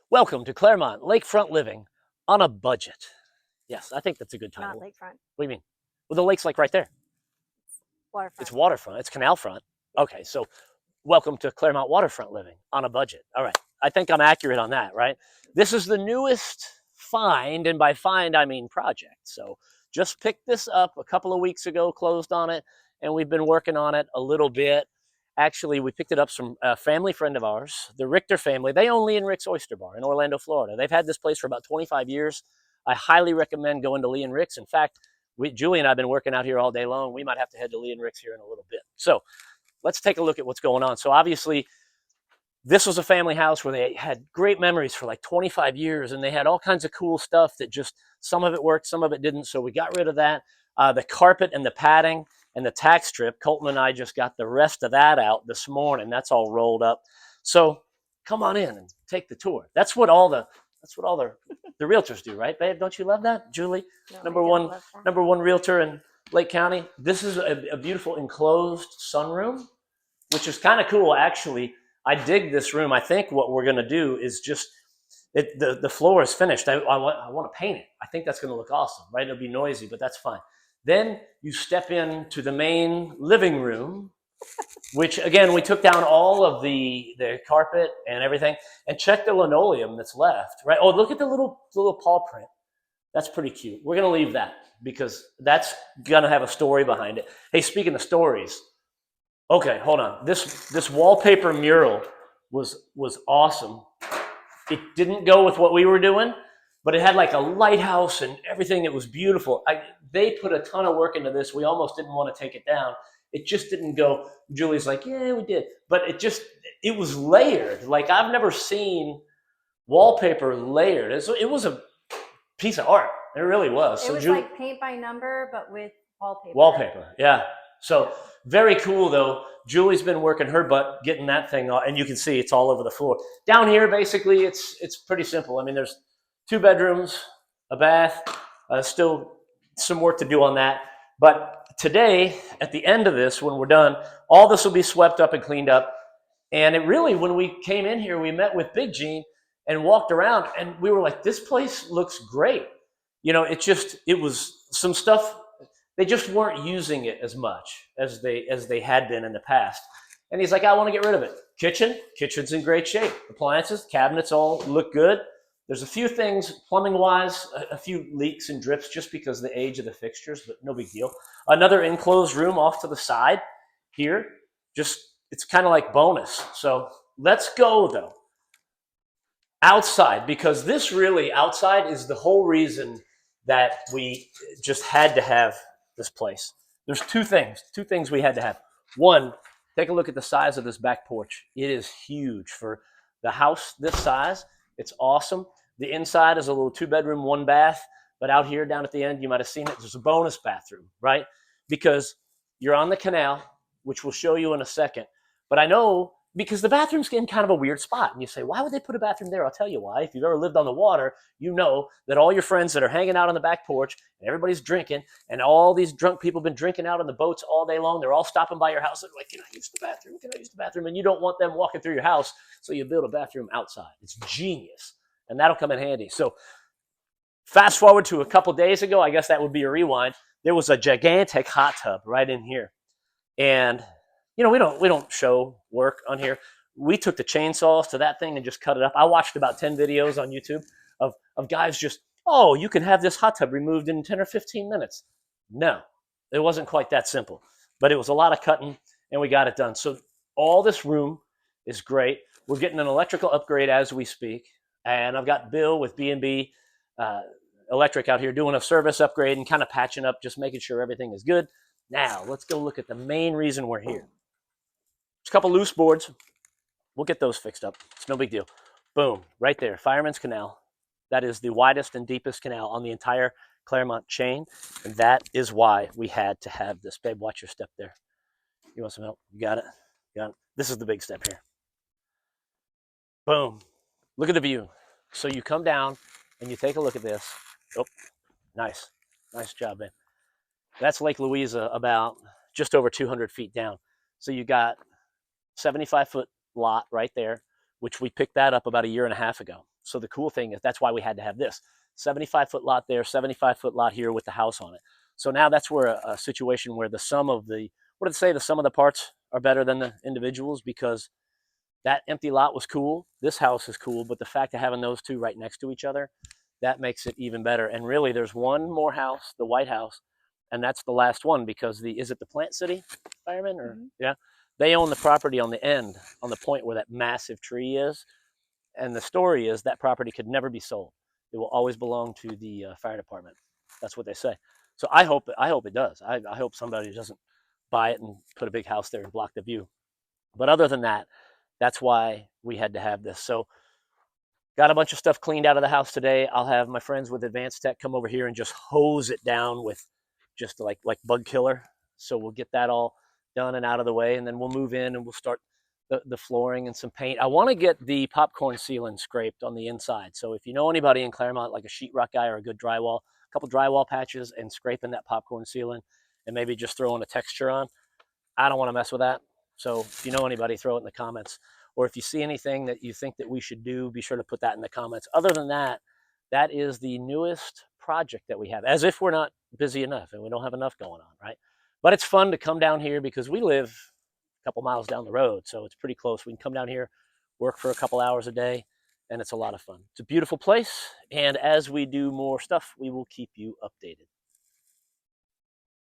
Welcome to Clermont, lakefront living on a budget. Yes, I think that's a good Not title. lakefront, What do you mean? Well, the lake's like right there. It's waterfront. waterfront. It's canal front. Okay, so welcome to Clermont waterfront living on a budget. All right, I think I'm accurate on that, right? This is the newest find, and by find I mean project. So just picked this up a couple of weeks ago, closed on it, and we've been working on it a little bit. Actually, we picked it up from a family friend of ours, the Richter family. They own Lee and Rick's Oyster Bar in Orlando, Florida. They've had this place for about 25 years. I highly recommend going to Lee and Rick's. In fact, Julie and I have been working out here all day long. We might have to head to Lee and Rick's here in a little bit. So let's take a look at what's going on. So obviously, this was a family house where they had great memories for like 25 years, and they had all kinds of cool stuff that just, some of it worked, some of it didn't. So we got rid of that. The carpet and the padding and the tack strip, Colton and I just got the rest of that out this morning. That's all rolled up. So come on in and take the tour. That's what all the realtors do, right, babe? Don't you love that, Julie? No, number I don't one love that. number one realtor in Lake County. This is a beautiful enclosed sunroom, which is kind of cool, actually. I dig this room. I think what we're going to do is just, the floor is finished. I want to paint it. I think that's going to look awesome, right? It'll be noisy, but that's fine. Then you step into the main living room, which again, we took down all of the carpet and everything, and check the linoleum that's left, right? Oh, look at the little paw print. That's pretty cute. We're going to leave that because that's going to have a story behind it. Hey, speaking of stories, okay, hold on. This wallpaper mural was awesome. It didn't go with what we were doing, but it had like a lighthouse and everything. It was beautiful. They put a ton of work into this. We almost didn't want to take it down. It just didn't go. Julie's like, yeah, we did. But it was layered. Like I've never seen wallpaper layered. It was a piece of art. It really was. It was like paint by number, but with wallpaper. Wallpaper, yeah. So very cool though. Julie's been working her butt getting that thing on, and you can see it's all over the floor. Down here, basically, it's pretty simple. I mean, there's 2 bedrooms, a bath, still some work to do on that. But today, at the end of this, when we're done, all this will be swept up and cleaned up. And it really, when we came in here, we met with Big Gene and walked around, and we were like, this place looks great. You know, it was some stuff. They just weren't using it as much as they had been in the past. And he's like, I want to get rid of it. Kitchen's in great shape. Appliances, cabinets all look good. There's a few things plumbing-wise, a few leaks and drips just because of the age of the fixtures, but no big deal. Another enclosed room off to the side here. Just, it's kind of like bonus. So let's go, though, outside, because this really, outside is the whole reason that we just had to have this place. There's two things we had to have. One, take a look at the size of this back porch. It is huge for the house this size. It's awesome. The inside is a little 2-bedroom, 1 bath, but out here down at the end, you might have seen it. There's a bonus bathroom, right? Because you're on the canal, which we'll show you in a second. But I know because the bathroom's in kind of a weird spot. And you say, why would they put a bathroom there? I'll tell you why. If you've ever lived on the water, you know that all your friends that are hanging out on the back porch and everybody's drinking, and all these drunk people have been drinking out on the boats all day long. They're all stopping by your house. They're like, can I use the bathroom? Can I use the bathroom? And you don't want them walking through your house, so you build a bathroom outside. It's genius, and that'll come in handy. So fast forward to a couple days ago, I guess that would be a rewind. There was a gigantic hot tub right in here. And you know, we don't show work on here. We took the chainsaws to that thing and just cut it up. I watched about 10 videos on YouTube of guys just, oh, you can have this hot tub removed in 10 or 15 minutes. No, it wasn't quite that simple, but it was a lot of cutting, and we got it done. So all this room is great. We're getting an electrical upgrade as we speak, and I've got Bill with B&B Electric out here doing a service upgrade and kind of patching up, just making sure everything is good. Now, let's go look at the main reason we're here. There's a couple loose boards. We'll get those fixed up. It's no big deal. Boom, right there, Fireman's Canal. That is the widest and deepest canal on the entire Clermont chain, and that is why we had to have this. Babe, watch your step there. You want some help? You got it? Got it. This is the big step here. Boom. Look at the view. So you come down and you take a look at this. Oh, nice. Nice job, babe. That's Lake Louisa, about just over 200 feet down. So you got 75-foot lot right there, which we picked that up about 1.5 years ago. So the cool thing is that's why we had to have this 75-foot lot there, 75-foot lot here with the house on it. So now that's where a situation where the sum of the, what did it say? The sum of the parts are better than the individuals, because that empty lot was cool. This house is cool, but the fact of having those two right next to each other, that makes it even better. And really, there's one more house, the White House, and that's the last one, because is it the Plant City firemen, or yeah, they own the property on the end, on the point where that massive tree is. And the story is that property could never be sold. It will always belong to the fire department. That's what they say. So I hope it does. I hope somebody doesn't buy it and put a big house there and block the view. But other than that, that's why we had to have this. So got a bunch of stuff cleaned out of the house today. I'll have my friends with Advanced Tech come over here and just hose it down with just like bug killer. So we'll get that all done and out of the way, and then we'll move in and we'll start the flooring and some paint. I want to get the popcorn ceiling scraped on the inside. So if you know anybody in Clermont, like a sheetrock guy or a good drywall, a couple drywall patches and scraping that popcorn ceiling and maybe just throwing a texture on, I don't want to mess with that. So if you know anybody, throw it in the comments. Or if you see anything that you think that we should do, be sure to put that in the comments. Other than that, that is the newest project that we have, as if we're not busy enough and we don't have enough going on, right? But it's fun to come down here because we live a couple miles down the road, so it's pretty close. We can come down here, work for a couple hours a day, and it's a lot of fun. It's a beautiful place, and as we do more stuff, we will keep you updated.